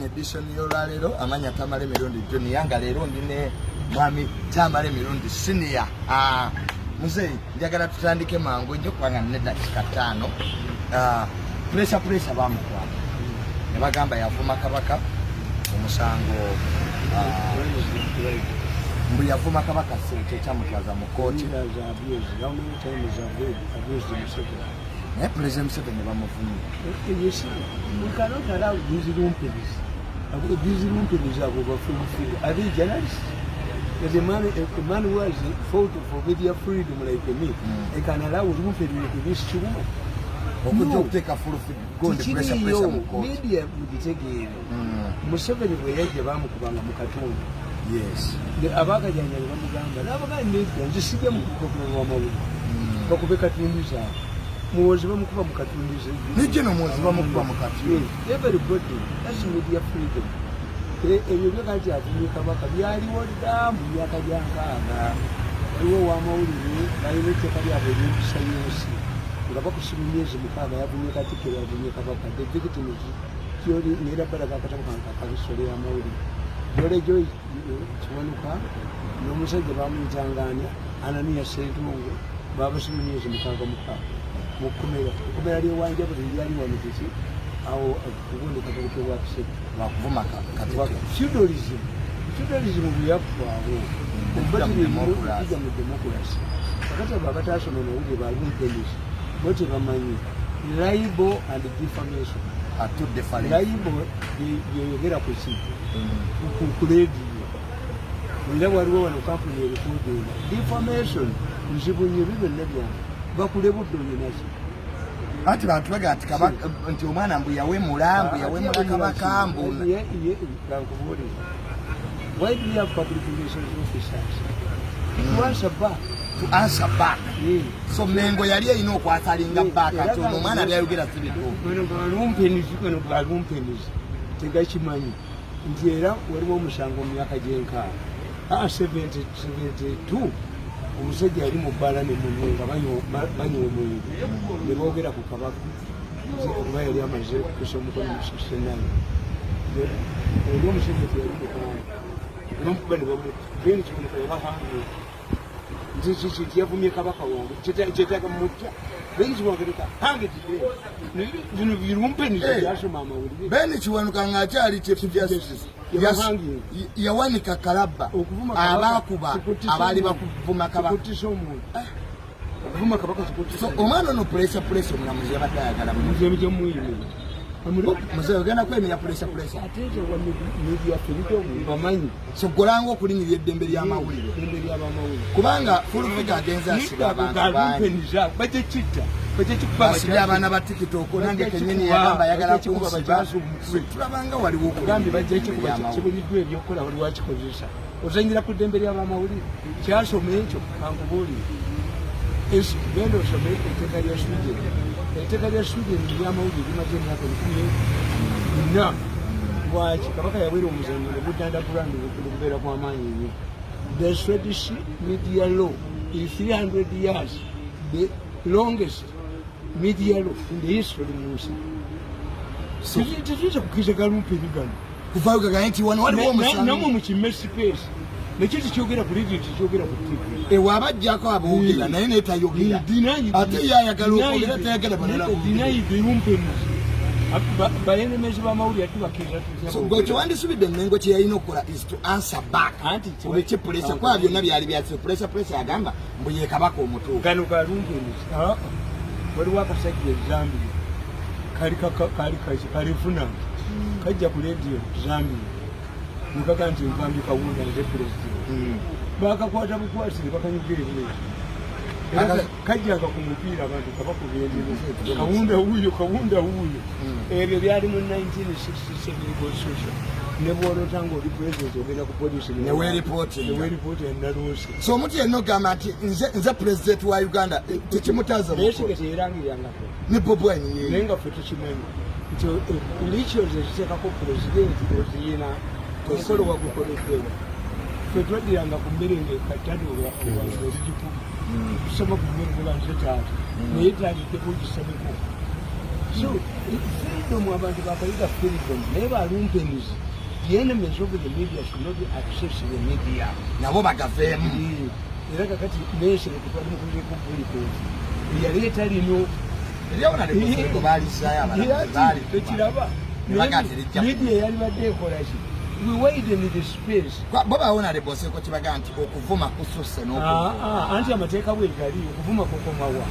edition y'olwaleero amanya Tamale Mirundi John yanga leero ndine mwami Tamale Mirundi senior. Mzee njagala tutandike mangu njo kwanga nedakika 5. Pressure bamukwa. Ne bagamba yavuma Kabaka omusango mbu yavuma Kabaka sente kyamutwaza mu kooti. President Museveni bamuvumye. Yes, we cannot allow these rumperies. These rumperies are overfilled. Are they journalists? The man who has fought for media freedom like me, they can allow rumperies to this woman. No, take a full go to pressure media would take it. Museveni will have the Bamukubanga Mukaton. Yes. The Abaka Yamagamba, Navaga need them to see them Kokubeka Tunisa. Muzi bamukuba mukatundise nijeno muzi bamukuba mukatundise everybody that's media freedom ebyo byakati atumye Kabaka byali wodda mu myaka gyankaaga waliwo wamawulire balirete kali ab'empisa y'ensi nga bakusiba emyezi 6 yavumye Katikkiro yavumye Kabaka the victims kyoli neera balaga akatabo kakabisole y'amawulire jolejo kiwanuka n'omusajja bamuyitanganya Anania Ssentungo babasiba emyezi 6 Komera liwanja buli yali wamutisi awo kugonde katolike wa kuseka bakuvuma kati feudalism byakwabo kubaza mu democracy akati abatasoma n'obwe balumpenisi bote bamanyi libel and defamation are two different. Libel yogera ku si ku radio ndawa waliwo wano kampuni erikudde defamation nzibunye bibenne byange bakulebudde onyinazo ati bantu baga ati Kabaka nti omwana mbu yawemula Kabaka mbu why do you have public relations officers to answer back so mengo yali erina okwasalinga back ati ono omwana byayogera sibitu balumpenizi tegakimanyi nti era waliwo omusango mu myaka gyenkaaga 72 omusajja yali mu bbala ne munyenga banywa omwenge ne boogera ku Kabaka kuba yali amaze kusa omukono mu 69 oli omusajja teyali mukaanga ne beni kiboneka yabahange nti yavumye Kabaka wange kyetaaga mumutya beni kibogereka hange bino birumpeniza byasoma amawulire beni kiwanuka ng'akyali chief justice yawanika kalabba abakuba abaali bakuvuma Kabaka okuvuma Kabaka so omwana ono pressure omulamuzi yabadde ayagala muzeeyi ogenda kwemenya pressure ate wa media freedom bamanyi so golanga okulinyirira eddembe ly'amawulire kubanga fulufiga agenze asiba abantu basibye abaana ba TikTok nange kenyini yagamba ayagala kunsiba tulabanga waliwo okugambi bajja kibuliddwa ebyokukola waliwo akikozesa ozanyira ku ddembe ly'abamawulire kyasoma ekyo kankubuulire genda osome etteeka lya Sweden etteeka lya Sweden ly'amawulire limaze emyaka 14 lwaki Kabaka yawera omuzanyo ne gudandagulwa okubeera kw'amaanyi nnyo the Swedish media law in 300 years the longest media law in the history of the nation. So tujja kukiza galumpeni gano kuvaayo gaganye nti wano waliwo omusango namwe mu kimesi pesi nekyo kikyogera ku radio kikyogera ku TV ewabajjako aboogera naye netayogera ate yayagala okwogera tayagala balala deny the rumpeni bayenemezi b'amawulire atubakiriza gwe kyewandisubidde Mengo kye yalina okukola is to answer back olekye pressure kwa byonna byali byase pressure yagamba mbu ye Kabaka omutuufu gano galumpeni waliwo akasajja Zambia kalifuna kajja ku radio Zambia nikaga nti nkambi kawunda nze president bakakwata bukwasire bakanyugira ebintu kajjaga ku mupiira abantu kabakubyenjeza kawunda huyo ebyo byali mu 1967 constitution ne bwolotanga oli president ogenda ku police ne we report endaluusi so omuntu yenna ogamba nti nze president wa Uganda tekimutaza nesigete yerangirangako ne Bobi Wine naye nga ffe tukimanyi nti religions eziteekako pulezidenti oziyina omukolo wagukoleddwa ffe twaddiranga ku mmere ng'ekatale olwagikubi tusoma ku mmere kubanze taata naye tandike kugisabeko So freedom abantu bakayiga freedom never lumpenis. The enemies of the media should not access the media. Nabo bagavemu. Era kakati nation kutwali ku public. Yaleta lino Yaona le ko bali saya bali. Tekiraba. Media yali badde ekola ki. We wait in the space. Baba ona le bose ko kibaga nti okuvuma kususse n'okuvuma. Anti amateeka bwe gali okuvuma kokomawa.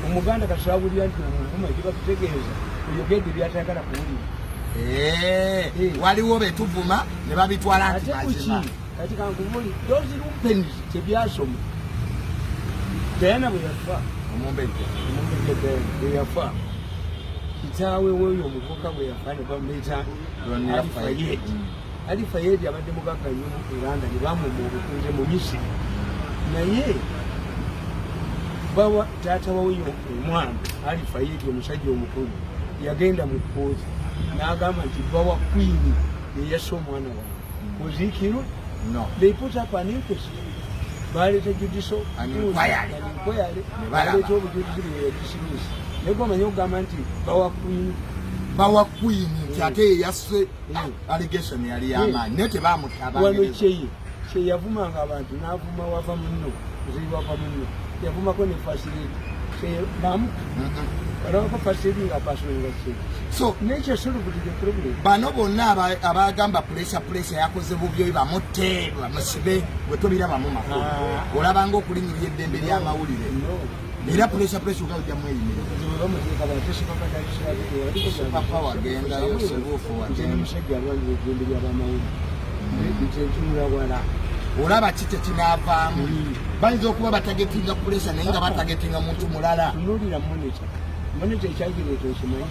Omuganda kasabulya nti omuvuma kiba kutegeeza. Oyogedde byatayagala kuwulira. Waliwo betuvuma ne babitwala nti mazima. Kati kankuvuli those lumpenis tebyasoma. Tena bwe yafa. Omumbejje bwe yafa. Kitaawe woyo omuvuka bwe yafa ne bamuyita Ali Fayed abadde mugagga nnyo mu Uganda ne bamumma obukunje mu Misiri. Naye bawa taata wawe omwana Ali Fayed omusajja omukulu yagenda mu kkooti n'agamba nti bawa Queen yeyassa omwana wawe. Was he killed? No. They put up an inquest. Baleeta judicial inquiry. Baleeta obujulizi bwe yadismiss. Naye gw'omanyi okugamba nti bawa Queen nti ate yeyasse allegation yali y'amaanyi naye tebaamutaba. Wano kye yavumanga abantu n'avuma wava munno nziri wava munno yavumako ne facility balabako facility nga pasonga kye. So nekyo solubudde problem. Bano bonna abagamba pressure yakoze bubyo bamutte bamusibe bwe tobirabamu makulu. Olabanga okulinyirira eddembe ly'amawulire. Era pressure ugajja mweyimira. Papa wagenda yosebufu wagenda. Olaba kite kinaavaamu. Bayinza okuba batagetinga pressure naye nga batagetinga muntu mulala. Tunulira monitor ekyagireeta okimanyi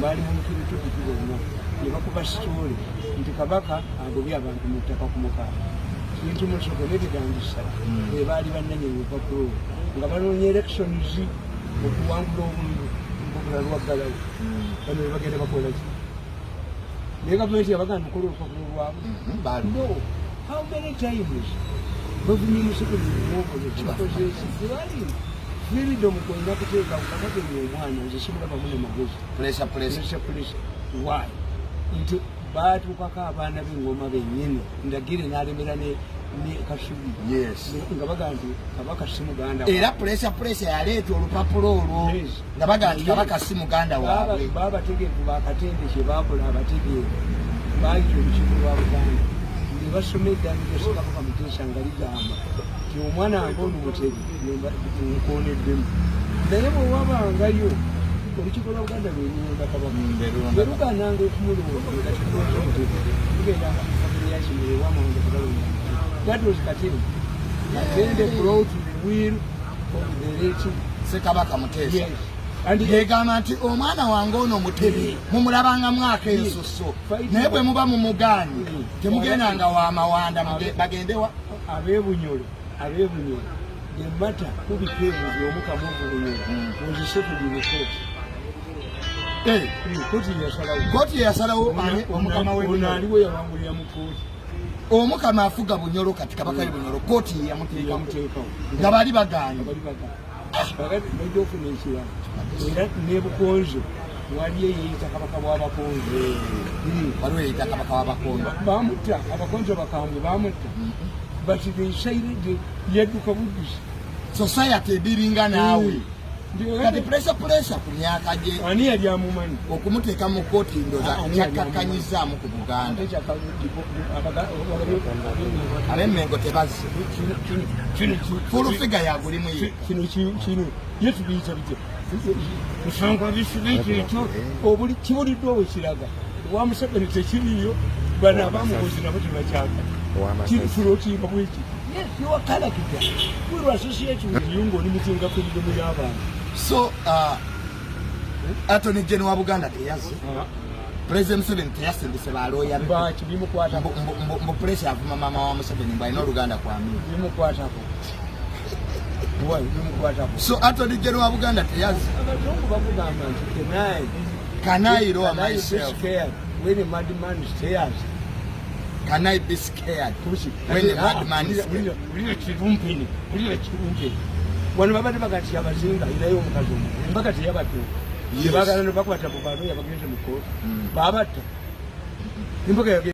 baali mu mukiritu ekibonna ne bakuba sitooli nti Kabaka agobye abantu mu ttaka ku Mukaaba. Kintu musokoletedangisa baali bannanye olupapula nga banoonya elections okuwangula obululu mpapula lwaggalawo. Bano ne bagenda bakola ki? Naye gavumenti yabagana okukola olupapula lwabwe. No, how many times bavumye Museveni mukoze kibaali freedom kwenda kuteeka ukakatenya omwana nze simulaba mune magezi. Pressure. Why? Nti baatuukako abaana b'engoma bennyini ndagire n'alemera ne Kasubi. Yes. Nga baga nti Kabaka si muganda era pressure yaleeta olupapula olwo nga baga nti Kabaka si muganda waabwe. Baabategeevu bakatende kye baakola abategeevu baayita olukiiko lwa Buganda ne basoma eddaami ly'Ekabaka Muteesa nga ligamba nti omwana wange ono Mutebi nkoneddemu. Naye bwe wabangayo olukiiko lwa Buganda lwenyonda Kabaka bwe lugaananga okumulonda nga tulonda Mutebi tugendanga mu famire yakimere wamwange kubalonda. That was Katini. Then they brought the wheel of the late Kabaka Muteesa. Yes. And yegamba nti omwana wange ono Mutebi mumulabanga mwaka ensusso naye bwe muba mumugaanyi temugendanga wa mawanda bagendewa abeebunyolo. The matter who became the Omukamu Bunyolo was settled in the court. Koti yasalawo Omukama w'aliwo yawangulira mu kooti. Omukama afuga Bunyolo kati Kabaka Bunyolo kooti yamuteekawo nga bali bagaanyi. Era n'ebukonzo waliyo yeeyita Kabaka w'abakonzo. Waliwo yeeyita Kabaka w'abakonzo. Bamutta abakonzo bakambwe bamutta. But they decided yadduka buddusi. Society ediringa naawe. Kati pressure ku myaka gye. Ani yali amumanyi? Okumuteeka mu kooti ndoza yakkakkanyizaamu ku Buganda. Ab'Emmengo tebazze. Full figure yagulimu ye. Kino ye tubiyita bitya. Kusanga bisibiki ekyo kibuliddwa we kiraga. Wa Museveni tekiriyo bano abamukozi nabo tebakyaka. Kifulokiika bweki. Yes, you are character. We were associated with you ng'oli mutinga freedom y'abantu. So, Attorney General wa Buganda teyazze. President Museveni teyasindise balooya be. Baki bimukwatako. Mbu pressure avuma maama wa Museveni mbu alina Oluganda kwamini. Bimukwatako. So Attorney General wa Buganda teyazze. Abazungu bakugamba nti can I lower myself? When a madman stares. Can I be scared when a madman is scared? Wano babadde bagati abazinga irayo omukazi omu embaka teyabatuuka bagala no bakwata mu bantu yabagenze mu kooti babatta imbuga